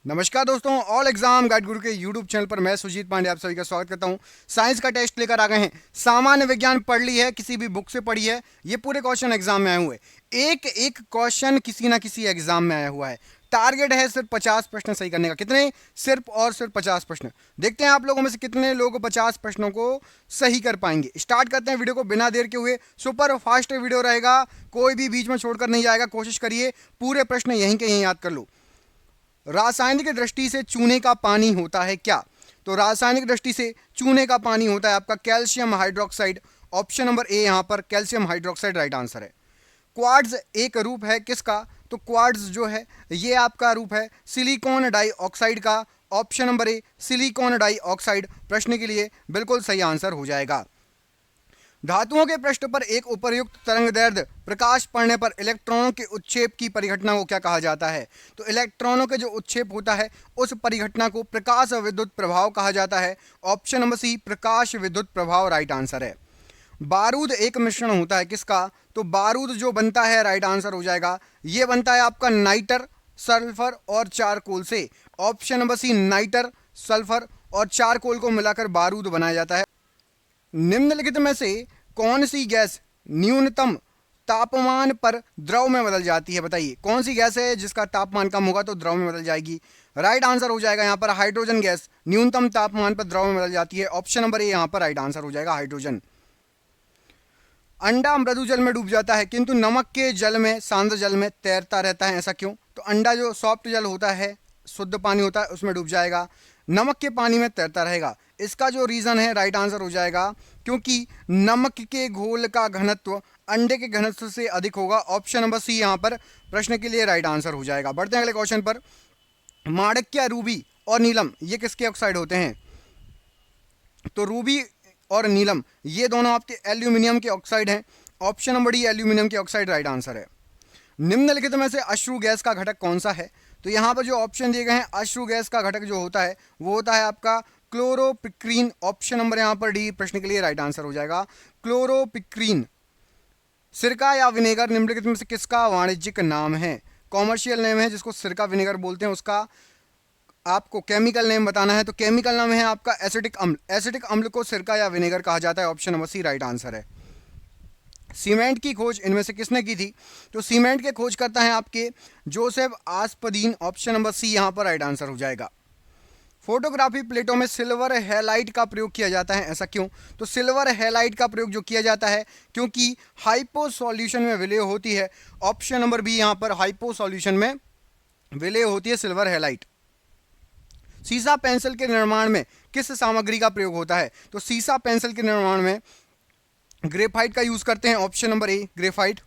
नमस्कार दोस्तों, all exam guide गुरु के यूट्यूब चैनल पर मैं सुजीत पांडे आप सभी का स्वागत करता हूं। साइंस का टेस्ट लेकर आ गए हैं। सामान्य विज्ञान पढ़ ली है, किसी भी बुक से पढ़ी है, ये पूरे क्वेश्चन एग्जाम में आए हुए। एक एक क्वेश्चन किसी ना किसी एग्जाम में आया हुआ है। टारगेट है सिर्फ 50 प्रश्न सही करने का। कितने? सिर्फ और सिर्फ 50 प्रश्न। देखते हैं आप लोगों में से कितने लोग 50 प्रश्नों को सही कर पाएंगे। स्टार्ट करते हैं वीडियो को बिना देर के हुए। सुपर फास्ट वीडियो रहेगा, कोई भी बीच में छोड़कर नहीं जाएगा। कोशिश करिए पूरे प्रश्न यहीं के यहीं याद कर लो। रासायनिक दृष्टि से चूने का पानी होता है क्या? तो रासायनिक दृष्टि से चूने का पानी होता है आपका कैल्शियम हाइड्रोक्साइड। ऑप्शन नंबर ए यहां पर कैल्शियम हाइड्रोक्साइड राइट आंसर है। क्वार्ट्ज एक रूप है किसका? तो क्वार्ट्ज जो है ये आपका रूप है सिलिकॉन डाइऑक्साइड का। Option number A silicon dioxide प्रश्न के लिए बिल्कुल सही आंसर हो जाएगा। धातुओं के पृष्ठ पर एक उपर्युक्त तरंगदैर्ध्य प्रकाश पड़ने पर इलेक्ट्रॉनों के उत्क्षेप की परिघटना को क्या कहा जाता है? तो इलेक्ट्रॉनों के जो उत्क्षेप होता है उस परिघटना को प्रकाश विद्युत प्रभाव कहा जाता है। ऑप्शन नंबर सी प्रकाश विद्युत प्रभाव राइट आंसर है। बारूद एक मिश्रण होता है किसका? तो बारूद जो बनता है राइट आंसर हो जाएगा, ये बनता है आपका नाइटर, सल्फर और चारकोल से। Option number C nitre, sulphur और चारकोल को मिलाकर बारूद बनाया जाता है। निम्नलिखित में से कौन सी गैस न्यूनतम तापमान पर द्रव में बदल जाती है? बताइए कौन सी गैस है जिसका तापमान कम होगा तो द्रव में बदल जाएगी? राइट आंसर हो जाएगा यहाँ पर हाइड्रोजन गैस न्यूनतम तापमान पर द्रव में बदल जाती है। ऑप्शन नंबर ए यहाँ पर राइट आंसर हो जाएगा हाइड्रोजन। अंडा मृदु जल में डूब जाता है किंतु नमक के जल में, सांद्र जल में तैरता रहता है, ऐसा क्यों? तो अंडा जो सॉफ्ट जल होता है, शुद्ध पानी होता है, उसमें डूब जाएगा, नमक के पानी में तैरता रहेगा। इसका जो रीज़न है राइट आंसर हो जाएगा क्योंकि नमक के घोल का घनत्व अंडे के घनत्व से अधिक होगा। ऑप्शन नंबर सी यहाँ पर प्रश्न के लिए राइट आंसर हो जाएगा। बढ़ते हैं अगले क्वेश्चन पर। माणिक्य, रूबी और नीलम ये किसके ऑक्साइड होते हैं? तो रूबी और नीलम ये दोनों आपके एल्यूमिनियम के ऑक्साइड हैं। ऑप्शन नंबर डी एल्यूमिनियम के ऑक्साइड राइट आंसर है। निम्नलिखित में से अश्रु गैस का घटक कौन सा है? तो यहाँ पर जो ऑप्शन दिए गए हैं अश्रु गैस का घटक जो होता है वो होता है आपका क्लोरोपिक्रीन। ऑप्शन नंबर यहाँ पर डी प्रश्न के लिए राइट आंसर हो जाएगा क्लोरोपिक्रीन। सिरका या विनेगर निम्नलिखित में से किसका वाणिज्यिक नाम है? कॉमर्शियल नेम है जिसको सिरका विनेगर बोलते हैं, उसका आपको केमिकल नेम बताना है। तो केमिकल नाम है आपका एसिटिक अम्ल। एसिटिक अम्ल को सिरका या विनेगर कहा जाता है। Option number C right answer है। सीमेंट की खोज इनमें से किसने की थी? तो सीमेंट के खोज करता है आपके जोसेफ आस्पदीन। ऑप्शन नंबर सी यहाँ पर राइट आंसर हो जाएगा। फोटोग्राफी प्लेटों में सिल्वर हैलाइट का प्रयोग किया जाता है, ऐसा क्यों? तो सिल्वर हैलाइट का प्रयोग जो किया जाता है क्योंकि हाइपो सॉल्यूशन में विलय होती है। ऑप्शन नंबर बी यहाँ पर हाइपो सॉल्यूशन में विलय होती है सिल्वर हैलाइट। सीसा पेंसिल के निर्माण में किस सामग्री का प्रयोग होता है? तो सीसा पेंसिल के निर्माण में ग्रेफाइट का यूज करते हैं। Option number A graphite.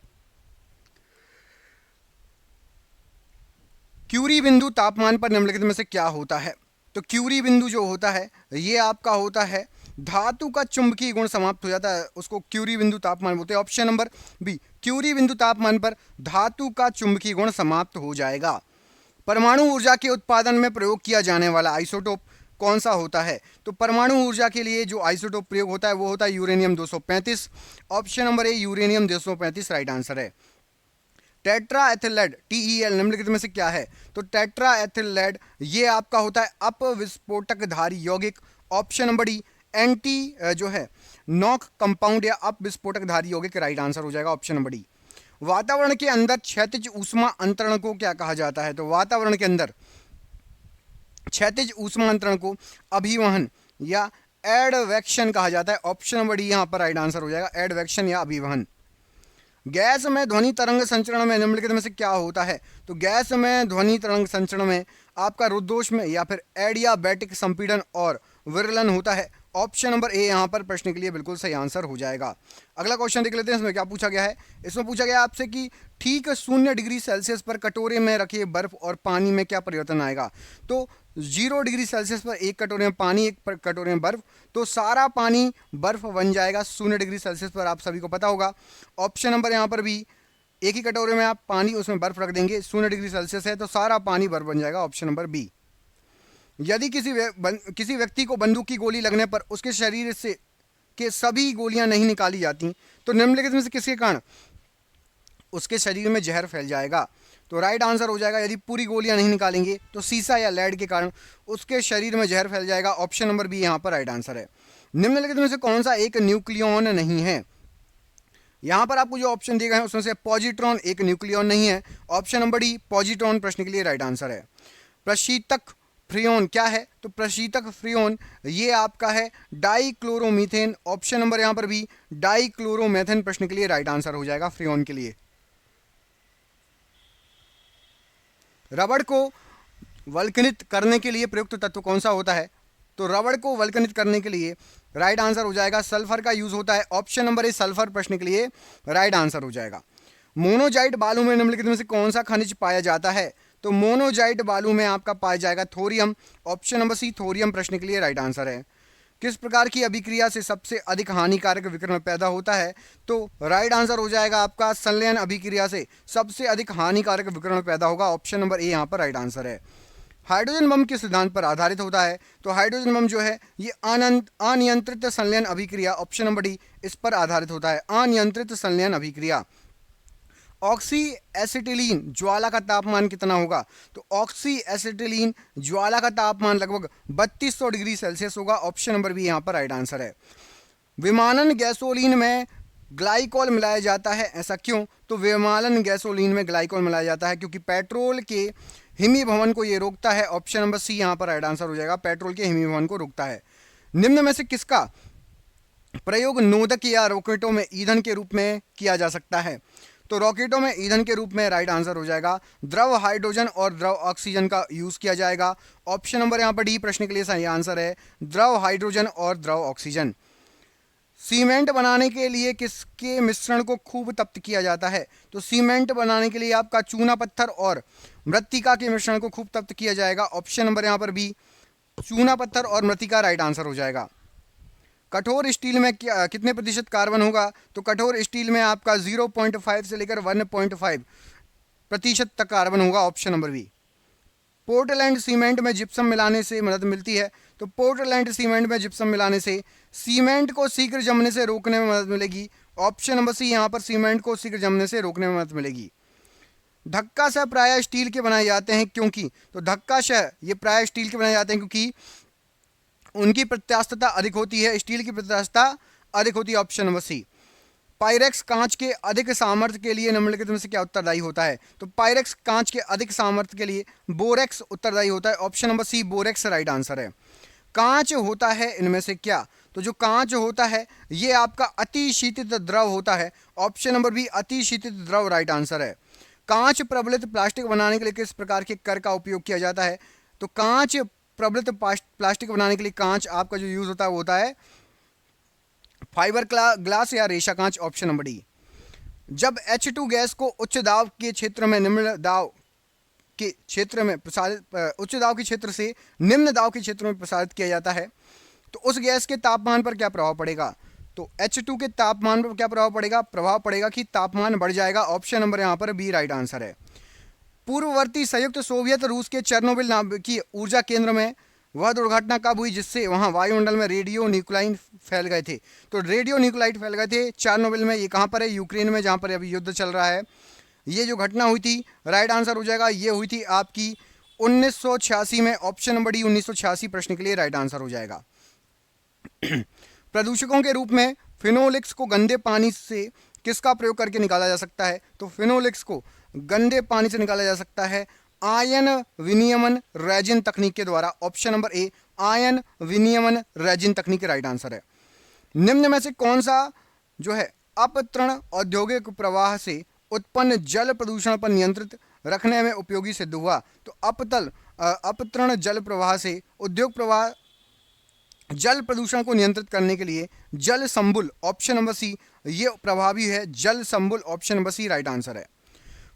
Curie बिंदु तापमान पर निम्नलिखित में से क्या होता है? तो क्यूरी बिंदु जो होता है ये आपका होता है धातु का चुंबकीय गुण समाप्त हो जाता है, उसको क्यूरी बिंदु तापमान बोलते हैं। ऑप्शन नंबर बी क्यूरी बिंदु तापमान पर धातु का चुंबकीय गुण समाप्त हो जाएगा। परमाणु ऊर्जा के उत्पादन में प्रयोग किया जाने वाला आइसोटोप कौन सा होता है? तो परमाणु ऊर्जा के लिए जो आइसोटोप प्रयोग होता है वो होता है यूरेनियम 235। ऑप्शन नंबर ए यूरेनियम 235 राइट आंसर है। टेट्रा एथिलेड TeL निम्नलिखित में से क्या है? तो टेट्रा एथिलेड ये आपका होता है अपविस्फोटकधारी यौगिक। ऑप्शन नंबर डी एंटी जो है नॉक कंपाउंड या अपविस्फोटकधारी यौगिक राइट आंसर हो जाएगा। Option number D. वातावरण के अंदर क्षैतिज ऊष्मा अंतरण को क्या कहा जाता है? तो वातावरण के अंदर क्षैतिज ऊष्मा अंतरण को अभिवहन या एडवेक्शन कहा जाता है। ऑप्शन नंबर डी यहाँ पर राइट आंसर हो जाएगा एडवेक्शन या अभिवहन। गैस में ध्वनि तरंग संचरण में निम्नलिखित में से क्या होता है? तो गैस में ध्वनि तरंग संचरण में आपका रुद्धोष्म या फिर एडियाबैटिक संपीड़न और विरलन होता है। ऑप्शन नंबर ए यहाँ पर प्रश्न के लिए बिल्कुल सही आंसर हो जाएगा। अगला क्वेश्चन देख लेते हैं, इसमें क्या पूछा गया है। इसमें पूछा गया आपसे कि ठीक 0 डिग्री सेल्सियस पर कटोरे में रखे बर्फ और पानी में क्या परिवर्तन आएगा? तो 0 डिग्री सेल्सियस पर एक कटोरे में पानी, एक कटोरे में बर्फ, तो सारा पानी बर्फ बन जाएगा 0 डिग्री सेल्सियस पर, आप सभी को पता होगा। ऑप्शन नंबर यहाँ पर भी एक ही कटोरे में आप पानी उसमें बर्फ रख देंगे, 0 डिग्री सेल्सियस है तो सारा पानी बर्फ बन जाएगा। Option number B. यदि किसी व्यक्ति को बंदूक की गोली लगने पर उसके शरीर से के सभी गोलियां नहीं निकाली जाती तो निम्नलिखित में से किसके कारण उसके शरीर में जहर फैल जाएगा? तो राइट आंसर हो जाएगा, यदि पूरी गोलियां नहीं निकालेंगे तो सीसा या लेड के कारण उसके शरीर में जहर फैल जाएगा। ऑप्शन नंबर बी यहाँ पर राइट आंसर है। निम्नलिखित में से कौन सा एक न्यूक्लियन नहीं है? यहां पर आपको जो ऑप्शन दिए गए हैं उसमें से पॉजिट्रॉन एक न्यूक्लियन नहीं है। ऑप्शन नंबर डी पॉजिट्रॉन प्रश्न के लिए राइट आंसर है। प्रशीतक फ्रियोन क्या है? तो प्रशीतक फ्रियोन ये आपका है डाइक्लोरोमीथेन। ऑप्शन नंबर यहां पर भी डाइक्लोरोमेथेन प्रश्न के लिए राइट आंसर हो जाएगा फ्रियोन के लिए। रबड़ को वल्कनित करने के लिए प्रयुक्त तत्व कौन सा होता है? तो रबड़ को वल्कनित करने के लिए राइट आंसर हो जाएगा सल्फर का यूज होता है। ऑप्शन नंबर ए सल्फर प्रश्न के लिए राइट आंसर हो जाएगा। मोनोजाइट बालू में निम्नलिखित में से कौन सा खनिज पाया जाता है? तो मोनोजाइट बालू में आपका पाया जाएगा thorium. Option number C thorium प्रश्न के लिए राइट आंसर है। किस प्रकार की अभिक्रिया से सबसे अधिक हानिकारक विकिरण पैदा होता है? तो राइट आंसर हो जाएगा आपका संलयन अभिक्रिया से सबसे अधिक हानिकारक विकिरण पैदा होगा। ऑप्शन नंबर ए यहाँ पर राइट आंसर है। हाइड्रोजन बम किस सिद्धांत पर आधारित होता है? तो हाइड्रोजन बम जो है ये अनियंत्रित संलयन अभिक्रिया, ऑप्शन नंबर डी, इस पर आधारित होता है, अनियंत्रित संलयन अभिक्रिया। ऑक्सी एसिटिलीन ज्वाला का तापमान कितना होगा? तो ऑक्सी एसिटिलीन ज्वाला का तापमान लगभग 3200 डिग्री सेल्सियस होगा। ऑप्शन नंबर बी यहाँ पर राइट आंसर है। विमानन गैसोलीन में ग्लाइकॉल मिलाया जाता है, ऐसा क्यों? तो विमानन गैसोलीन में ग्लाइकॉल मिलाया जाता है क्योंकि पेट्रोल के हिमीभवन को ये रोकता है। ऑप्शन नंबर सी यहाँ पर राइट आंसर हो जाएगा, पेट्रोल के हिमीभवन को रोकता है। निम्न में से किसका प्रयोग नोदक या रॉकेटों में ईंधन के रूप में किया जा सकता है? तो रॉकेटों में ईंधन के रूप में राइट आंसर हो जाएगा द्रव हाइड्रोजन और द्रव ऑक्सीजन का यूज किया जाएगा। ऑप्शन नंबर यहाँ पर डी प्रश्न के लिए सही आंसर है, द्रव हाइड्रोजन और द्रव ऑक्सीजन। सीमेंट बनाने के लिए किसके मिश्रण को खूब तप्त किया जाता है? तो सीमेंट बनाने के लिए आपका चूना पत्थर और मृत्तिका के मिश्रण को खूब तप्त किया जाएगा। ऑप्शन नंबर यहाँ पर बी चूना पत्थर और मृत्तिका राइट आंसर हो जाएगा। कठोर स्टील में कितने प्रतिशत कार्बन होगा? तो कठोर स्टील में आपका 0.5 से लेकर 1.5 प्रतिशत तक कार्बन होगा। Option number B. Portland cement में जिप्सम मिलाने से मदद मिलती है? तो पोर्टलैंड सीमेंट में जिप्सम मिलाने से सीमेंट को शीघ्र जमने से रोकने में मदद मिलेगी। ऑप्शन नंबर सी यहाँ पर सीमेंट को शीघ्र जमने से रोकने में मदद मिलेगी। धक्का सह प्रायः स्टील के बनाए जाते हैं, क्योंकि? तो धक्का सह ये प्रायः स्टील के बनाए जाते हैं क्योंकि उनकी प्रत्यास्थता अधिक होती है, स्टील की प्रत्यास्थता अधिक होती है। ऑप्शन नंबर सी। पायरेक्स कांच के अधिक सामर्थ्य के लिए निम्नलिखित में से क्या उत्तरदायी होता है? तो पायरेक्स कांच के अधिक सामर्थ्य के लिए बोरेक्स उत्तरदायी होता है। Option number C borax right answer है। कांच होता है इनमें से क्या? तो जो कांच होता है ये आपका अतिशीतित द्रव होता है। ऑप्शन नंबर बी अतिशीतित द्रव राइट आंसर है। कांच प्रबलित प्लास्टिक बनाने के लिए किस प्रकार के कर का उपयोग किया जाता है? तो कांच प्रबलित प्लास्टिक बनाने के लिए कांच आपका जो यूज होता है वो होता है फाइबर ग्लास या रेशा कांच। Option number D. जब H2 गैस को उच्च दाब के क्षेत्र में निम्न दाब के क्षेत्र में प्रसारित उच्च दाब के क्षेत्र से निम्न दाब के क्षेत्र में प्रसारित किया जाता है तो उस गैस के तापमान पर क्या प्रभाव पड़ेगा? तो H2 के तापमान पर क्या प्रभाव पड़ेगा? प्रभाव पड़ेगा कि तापमान बढ़ जाएगा। ऑप्शन नंबर यहाँ पर बी राइट आंसर है। पूर्ववर्ती संयुक्त सोवियत रूस के चेर्नोबिल नाम की ऊर्जा केंद्र में वह दुर्घटना कब हुई जिससे वहां वायुमंडल में रेडियो न्यूक्लाइड फैल गए थे? तो रेडियो न्यूक्लाइड फैल गए थे चेर्नोबिल में। ये कहाँ पर है? यूक्रेन में, जहाँ पर अभी युद्ध चल रहा है। ये जो घटना हुई थी राइट आंसर हो जाएगा, ये हुई थी आपकी 1986 में। ऑप्शन नंबर डी 1986 प्रश्न के लिए राइट आंसर हो जाएगा। प्रदूषकों के रूप में फिनोलिक्स को गंदे पानी से किसका प्रयोग करके निकाला जा सकता है? तो फिनोलिक्स को गंदे पानी से निकाला जा सकता है आयन विनियमन रेजिन तकनीक के द्वारा। ऑप्शन नंबर ए आयन विनियमन रेजिन तकनीक राइट आंसर है। निम्न में से कौन सा जो है अपतरण औद्योगिक प्रवाह से उत्पन्न जल प्रदूषण पर नियंत्रित रखने में उपयोगी सिद्ध हुआ? तो अपतरण जल प्रवाह से उद्योग प्रवाह जल प्रदूषण को नियंत्रित करने के लिए जल संबुल, ऑप्शन नंबर सी, ये प्रभावी है। जल संबुल option number C right answer है।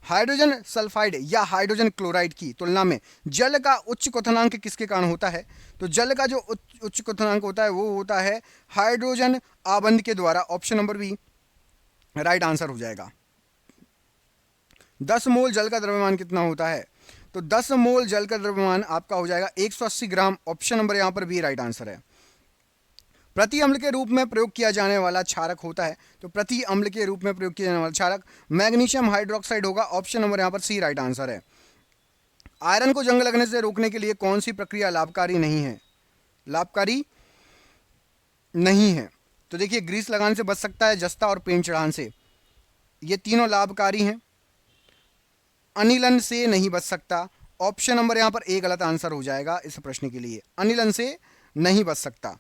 हाइड्रोजन सल्फाइड या हाइड्रोजन क्लोराइड की तुलना में जल का उच्च क्वथनांक किसके कारण होता है? तो जल का जो उच्च क्वथनांक होता है वो होता है हाइड्रोजन आबंध के द्वारा। Option number B right answer हो जाएगा। 10 मोल जल का द्रव्यमान कितना होता है? तो 10 मोल जल का द्रव्यमान आपका हो जाएगा 180 ग्राम। ऑप्शन नंबर यहाँ पर बी राइट आंसर है। प्रति अम्ल के रूप में प्रयोग किया जाने वाला क्षारक होता है, तो प्रति अम्ल के रूप में प्रयोग किया जाने वाला क्षारक मैग्नीशियम हाइड्रोक्साइड होगा। ऑप्शन नंबर यहाँ पर सी राइट आंसर है। आयरन को जंग लगने से रोकने के लिए कौन सी प्रक्रिया लाभकारी नहीं है? लाभकारी नहीं है तो देखिए, ग्रीस लगाने से बच सकता है, जस्ता और पेंट चढ़ाने से, ये तीनों लाभकारी हैं। अनिलन से नहीं बच सकता। ऑप्शन नंबर यहाँ पर ए गलत आंसर हो जाएगा इस प्रश्न के लिए, अनिलन से नहीं बच सकता।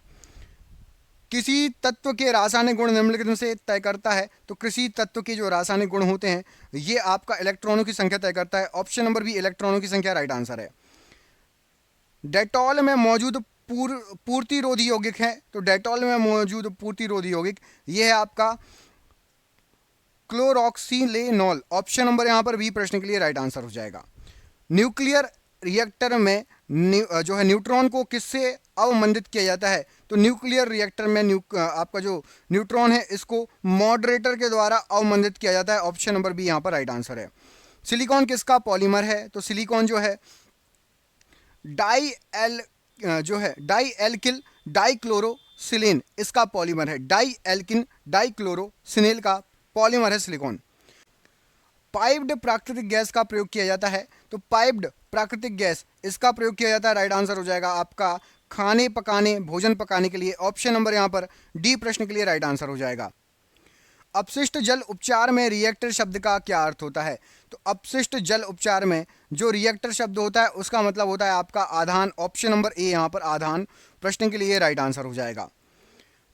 किसी तत्व के रासायनिक गुण निम्नलिखित से तय करता है, तो किसी तत्व के जो रासायनिक गुण होते हैं ये आपका इलेक्ट्रॉनों की संख्या तय करता है। ऑप्शन नंबर बी इलेक्ट्रॉनों की संख्या राइट आंसर है। डेटॉल में मौजूद पूर्तिरोधी यौगिक है, तो डेटॉल में मौजूद पूर्तिरोधी यौगिक ये है आपका क्लोरोक्सीलेनॉल। ऑप्शन नंबर यहाँ पर बी प्रश्न के लिए राइट आंसर हो जाएगा। न्यूक्लियर रिएक्टर में जो है न्यूट्रॉन को किससे अवमंदित किया जाता है, तो न्यूक्लियर रिएक्टर में आपका जो न्यूट्रॉन है इसको मॉडरेटर के द्वारा अवमंदित किया जाता है। ऑप्शन नंबर बी यहाँ पर राइट आंसर है। सिलिकॉन किसका पॉलीमर है, तो सिलिकॉन जो है डाई एल्किल डाइक्लोरोसिलेन इसका पॉलीमर है। डाई एल्किन डाइक्लोरोसिनेल का पॉलीमर है सिलिकॉन। पाइप्ड प्राकृतिक गैस का प्रयोग किया जाता है, तो पाइप्ड प्राकृतिक गैस इसका प्रयोग किया जाता है। राइट आंसर हो जाएगा आपका खाने पकाने भोजन पकाने के लिए। ऑप्शन नंबर यहाँ पर डी प्रश्न के लिए राइट आंसर हो जाएगा। अपशिष्ट जल उपचार में रिएक्टर शब्द का क्या अर्थ होता है, तो अपशिष्ट जल उपचार में जो रिएक्टर शब्द होता है उसका मतलब होता है आपका आधान। ऑप्शन नंबर ए यहाँ पर आधान प्रश्न के लिए राइट आंसर हो जाएगा।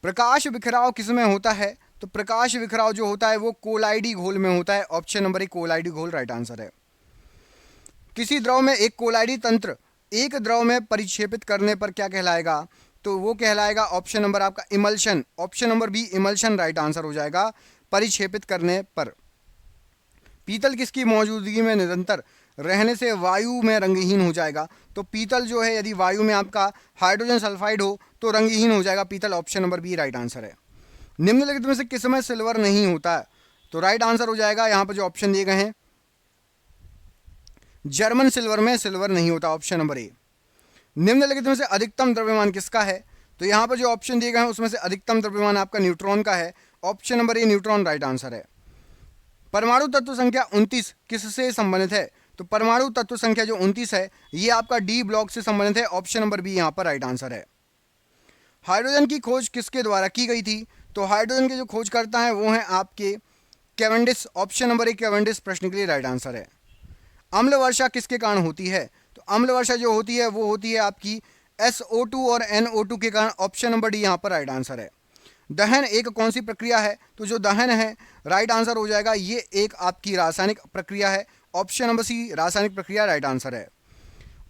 प्रकाश बिखराव किसमें होता है, तो प्रकाश बिखराव जो होता है वो कोलाइडी घोल में होता है। ऑप्शन नंबर ए कोलाइडी घोल राइट आंसर है। किसी द्रव में एक कोलाइडी तंत्र एक द्रव में परिक्षेपित करने पर क्या कहलाएगा, तो वो कहलाएगा ऑप्शन नंबर आपका emulsion. Option number B emulsion right answer हो जाएगा परिक्षेपित करने पर। पीतल किसकी मौजूदगी में निरंतर रहने से वायु में रंगहीन हो जाएगा, तो पीतल जो है यदि वायु में आपका हाइड्रोजन सल्फाइड हो तो रंगहीन हो जाएगा पीतल। Option number B right answer है। निम्नलिखित में से किसमें सिल्वर नहीं होता है, तो राइट आंसर हो जाएगा यहाँ पर जो ऑप्शन दिए गए हैं जर्मन सिल्वर में सिल्वर नहीं होता। ऑप्शन नंबर ए। निम्नलिखित में से अधिकतम द्रव्यमान किसका है, तो यहाँ पर जो ऑप्शन दिए गए हैं उसमें से अधिकतम द्रव्यमान आपका न्यूट्रॉन का है। ऑप्शन नंबर ए न्यूट्रॉन राइट आंसर है। परमाणु तत्व संख्या 29 किससे संबंधित है, तो परमाणु तत्व संख्या जो 29 है ये आपका डी ब्लॉक से संबंधित है। ऑप्शन नंबर बी यहाँ पर राइट आंसर है। हाइड्रोजन की खोज किसके द्वारा की गई थी, तो हाइड्रोजन के जो खोज करता है वो हैं आपके कैवेंडिश। ऑप्शन नंबर ए कैवेंडिश प्रश्न के लिए राइट आंसर है। अम्ल वर्षा किसके कारण होती है, तो अम्ल वर्षा जो होती है वो होती है आपकी SO2 और NO2 के कारण। ऑप्शन नंबर डी यहाँ पर राइट आंसर है। दहन एक कौन सी प्रक्रिया है, तो जो दहन है राइट आंसर हो जाएगा ये एक आपकी रासायनिक प्रक्रिया है। ऑप्शन नंबर सी रासायनिक प्रक्रिया राइट आंसर है।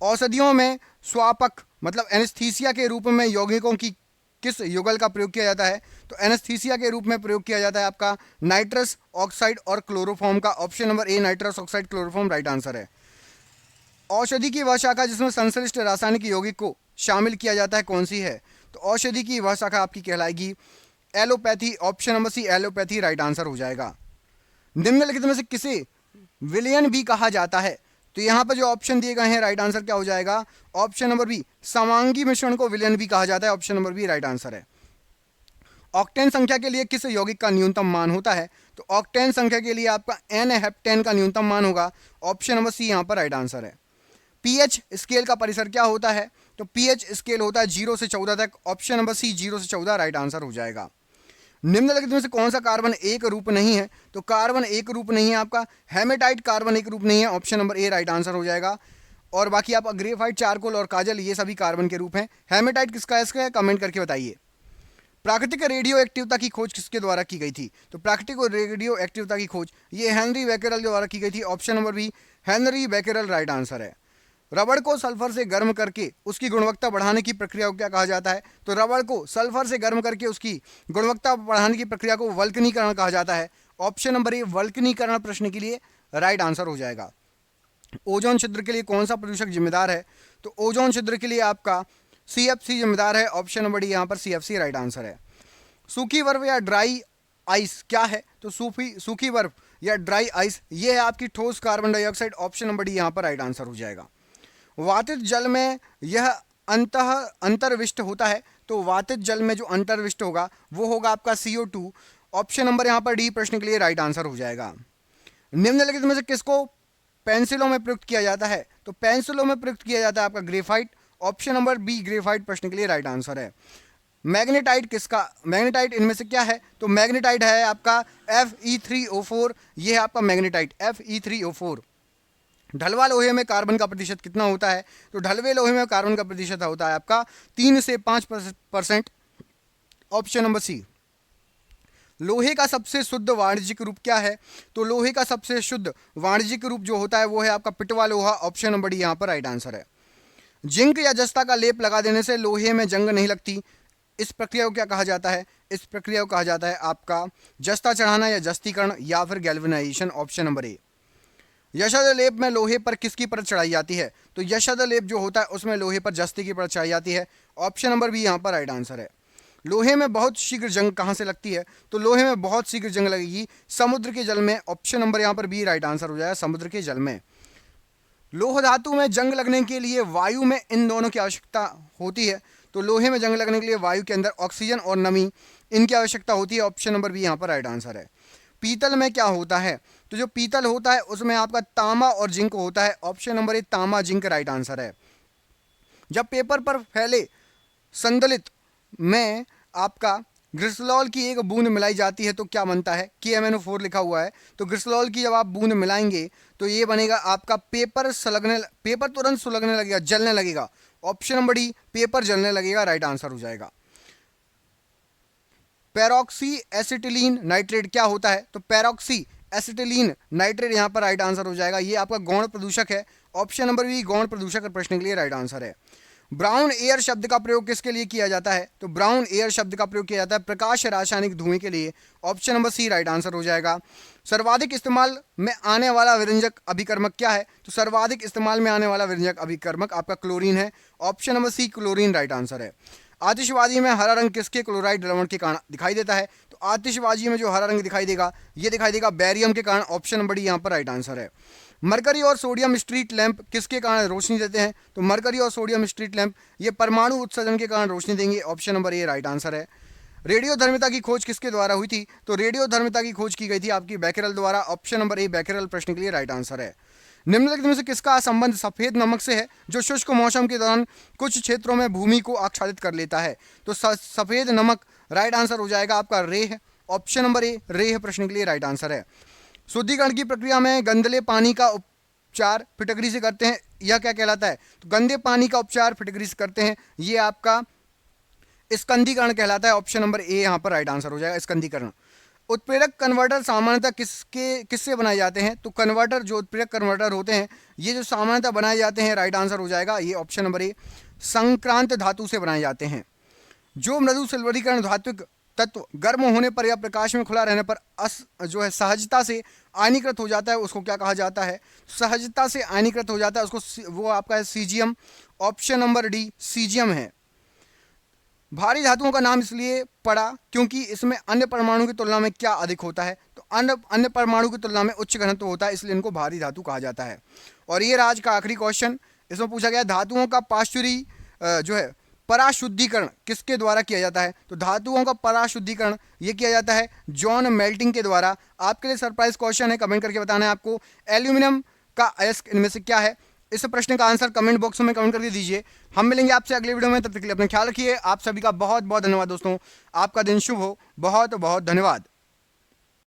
औषधियों में स्वापक मतलब एनेस्थीसिया के रूप में यौगिकों की किस युगल का प्रयोग किया जाता है, तो एनेस्थीसिया के रूप में प्रयोग किया जाता है आपका नाइट्रस ऑक्साइड और क्लोरोफॉर्म का। ऑप्शन नंबर ए nitrous oxide chloroform right answer है। औषधि की वह शाखा जिसमें संश्लिष्ट रासायनिक यौगिक को शामिल किया जाता है कौन सी है, तो औषधि की वह शाखा आपकी कहलाएगी allopathy. Option number C allopathy right answer हो जाएगा। निम्नलिखित में से किसे विलयन भी कहा जाता है, तो यहाँ पर जो ऑप्शन दिए गए हैं राइट आंसर क्या हो जाएगा, ऑप्शन नंबर बी समांगी मिश्रण को विलयन भी कहा जाता है। Option number B right answer है। ऑक्टेन संख्या के लिए किस यौगिक का न्यूनतम मान होता है, तो ऑक्टेन संख्या के लिए आपका एन हेप्टेन का न्यूनतम मान होगा। ऑप्शन नंबर सी यहाँ पर राइट आंसर है। पीएच स्केल का परिसर क्या होता है, तो पीएच स्केल होता है 0 से 14 तक। ऑप्शन नंबर सी 0 से 14 राइट आंसर हो जाएगा। निम्नलिखित में से कौन सा कार्बन एक रूप नहीं है, तो कार्बन एक रूप नहीं है आपका हेमेटाइट कार्बन एक रूप नहीं है। ऑप्शन नंबर ए राइट आंसर हो जाएगा। और बाकी आप ग्रेफाइट चारकोल और काजल ये सभी कार्बन के रूप हैं। हेमेटाइट किसका इसका है कमेंट करके बताइए। प्राकृतिक रेडियो एक्टिवता की खोज किसके द्वारा की गई थी, तो प्राकृतिक रेडियो एक्टिवता की खोज ये हेनरी बैकेरल द्वारा की गई थी। Option number B Henry Becquerel right answer है। रबड़ को सल्फर से गर्म करके उसकी गुणवत्ता बढ़ाने की प्रक्रिया को क्या कहा जाता है, तो रबड़ को सल्फर से गर्म करके उसकी गुणवत्ता बढ़ाने की प्रक्रिया को वल्कनीकरण कहा जाता है। ऑप्शन नंबर ए वल्कनीकरण प्रश्न के लिए राइट आंसर हो जाएगा। ओजोन छिद्र के लिए कौन सा प्रदूषक जिम्मेदार है, तो ओजोन छिद्र के लिए आपका CFC जिम्मेदार है। ऑप्शन नंबर डी यहाँ पर CFC राइट आंसर है। सूखी बर्फ या ड्राई आइस क्या है, तो सूखी बर्फ या ड्राई आइस ये है आपकी ठोस carbon dioxide. Option number D यहाँ पर राइट आंसर हो जाएगा। वातित जल में यह अंतर्विष्ट होता है, तो वातित जल में जो अंतर्विष्ट होगा वो होगा आपका CO2। ऑप्शन नंबर यहाँ पर डी प्रश्न के लिए राइट आंसर हो जाएगा। निम्नलिखित में से किसको पेंसिलों में प्रयुक्त किया जाता है? तो पेंसिलों में प्रयुक्त किया जाता है आपका graphite. Option number B graphite प्रश्न के लिए राइट आंसर है। मैग्नेटाइट मैग्नेटाइट इनमें से क्या है? तो मैग्नेटाइट है आपका Fe3O4, ये है आपका मैग्नेटाइट Fe3O4। ढलवा लोहे में कार्बन का प्रतिशत कितना होता है? तो ढलवे लोहे में कार्बन का प्रतिशत होता है आपका 3 से 5%। Option number C. लोहे का सबसे शुद्ध वाणिज्यिक रूप क्या है? तो लोहे का सबसे शुद्ध वाणिज्यिक रूप जो होता है वो है आपका पिटवा लोहा। ऑप्शन नंबर डी यहाँ पर राइट आंसर है। जिंक या जस्ता का लेप लगा देने से लोहे में जंग नहीं लगती, इस प्रक्रिया को क्या कहा जाता है? इस प्रक्रिया को कहा जाता है आपका जस्ता चढ़ाना या जस्तीकरण या फिर गैल्वेनाइजेशन। Option number A. यशोद लेप में लोहे पर किसकी परत चढ़ाई जाती है? तो यशोद लेप जो होता है उसमें लोहे पर जस्ते की परत चढ़ाई जाती है। ऑप्शन नंबर बी यहाँ पर राइट आंसर है। लोहे में बहुत शीघ्र जंग कहाँ से लगती है? तो लोहे में बहुत शीघ्र जंग लगेगी समुद्र के जल में। ऑप्शन नंबर यहाँ पर बी राइट आंसर हो जाएगा, समुद्र के जल में। लोह धातु में जंग लगने के लिए वायु में इन दोनों की आवश्यकता होती है। तो लोहे में जंग लगने के लिए वायु के अंदर ऑक्सीजन और नमी इनकी आवश्यकता होती है। ऑप्शन नंबर बी यहाँ पर राइट आंसर है। पीतल में क्या होता है? तो जो पीतल होता है उसमें आपका तांबा और जिंक होता है। ऑप्शन नंबर ए तांबा जिंक राइट आंसर है। जब पेपर पर फैले संदलित में आपका ग्लिसरॉल की एक बूंद मिलाई जाती है तो क्या बनता है? KMnO4 लिखा हुआ है। तो ग्लिसरॉल की जब आप बूंद मिलाएंगे तो ये बनेगा आपका पेपर तुरंत सुलगने लगेगा, जलने लगेगा। ऑप्शन नंबर डी पेपर जलने लगेगा राइट आंसर हो जाएगा। पेरोक्सी एसिटिलीन नाइट्रेट क्या होता है? तो पेरोक्सी एसिटिलीन नाइट्रेट यहाँ पर राइट आंसर हो जाएगा। ये आपका गौण प्रदूषक है। ऑप्शन नंबर बी गौण प्रदूषक प्रश्न के लिए राइट आंसर है। ब्राउन एयर शब्द का प्रयोग किसके लिए किया जाता है? तो ब्राउन एयर शब्द का प्रयोग किया जाता है प्रकाश रासायनिक धुएं के लिए। Option number C right answer हो जाएगा। सर्वाधिक इस्तेमाल में आने वाला व्यंजक अभिकर्मक क्या है? तो सर्वाधिक इस्तेमाल में आने वाला व्यंजक अभिकर्मक आपका क्लोरीन है। Option number C chlorine right answer है। आतिशबाजी में हरा रंग किसके क्लोराइड द्रवण के कारण दिखाई देता है? तो आतिशबाजी में जो हरा रंग दिखाई देगा ये दिखाई देगा बैरियम के कारण। ऑप्शन नंबर डी यहाँ पर राइट आंसर है। मरकरी और सोडियम स्ट्रीट लैंप किसके कारण रोशनी देते हैं? तो मरकरी और सोडियम स्ट्रीट लैंप ये परमाणु उत्सर्जन के कारण रोशनी देंगे। ऑप्शन नंबर ए राइट आंसर है। रेडियोधर्मिता की खोज किसके द्वारा हुई थी? तो रेडियोधर्मिता की खोज की गई थी आपकी बैकेरल द्वारा। ऑप्शन नंबर ए बैकेरल प्रश्न के लिए राइट आंसर है। निम्नलिखित में से किसका संबंध सफेद नमक से है जो शुष्क मौसम के दौरान कुछ क्षेत्रों में भूमि को आच्छादित कर लेता है? तो सफेद नमक राइट आंसर हो जाएगा आपका रेह। ऑप्शन नंबर ए रेह प्रश्न के लिए राइट आंसर है। शुद्धिकरण की प्रक्रिया में गंदले पानी का उपचार फिटकरी से करते हैं, यह क्या कहलाता है? तो गंदे पानी का उपचार फिटकरी से करते हैं, ये आपका स्कंदीकरण कहलाता है। ऑप्शन नंबर ए यहाँ पर राइट आंसर हो जाएगा, स्कंदीकरण। उत्प्रेरक कन्वर्टर सामान्यतः किससे बनाए जाते हैं? तो कन्वर्टर जो उत्प्रेरक कन्वर्टर होते हैं ये जो सामान्यतः बनाए जाते हैं राइट आंसर हो जाएगा ये ऑप्शन नंबर ए संक्रांत धातु से बनाए जाते हैं। जो मृदु सिल्वरीकरण धात्विक तत्व गर्म होने पर या प्रकाश में खुला रहने पर जो है सहजता से आयनीकृत हो जाता है उसको क्या कहा जाता है? सहजता से आयनीकृत हो जाता है उसको वो आपका है caesium. Option number D caesium है। भारी धातुओं का नाम इसलिए पड़ा क्योंकि इसमें अन्य परमाणु की तुलना में क्या अधिक होता है? तो अन्य परमाणु की तुलना में उच्च घनत्व होता है, इसलिए इनको भारी धातु कहा जाता है। और ये आज का आखिरी क्वेश्चन, इसमें पूछा गया धातुओं का पाश्चुरी जो है पराशुद्धिकरण किसके द्वारा किया जाता है? तो धातुओं का पराशुद्धिकरण ये किया जाता है जॉन मेल्टिंग के द्वारा। आपके लिए सरप्राइज क्वेश्चन है, कमेंट करके बताना है आपको एल्यूमिनियम का अयस्क इनमें से क्या है। इस प्रश्न का आंसर कमेंट बॉक्स में कमेंट करके दीजिए। हम मिलेंगे आपसे अगले वीडियो में, तब तक के लिए अपना ख्याल रखिए। आप सभी का बहुत बहुत धन्यवाद दोस्तों, आपका दिन शुभ हो। बहुत बहुत धन्यवाद।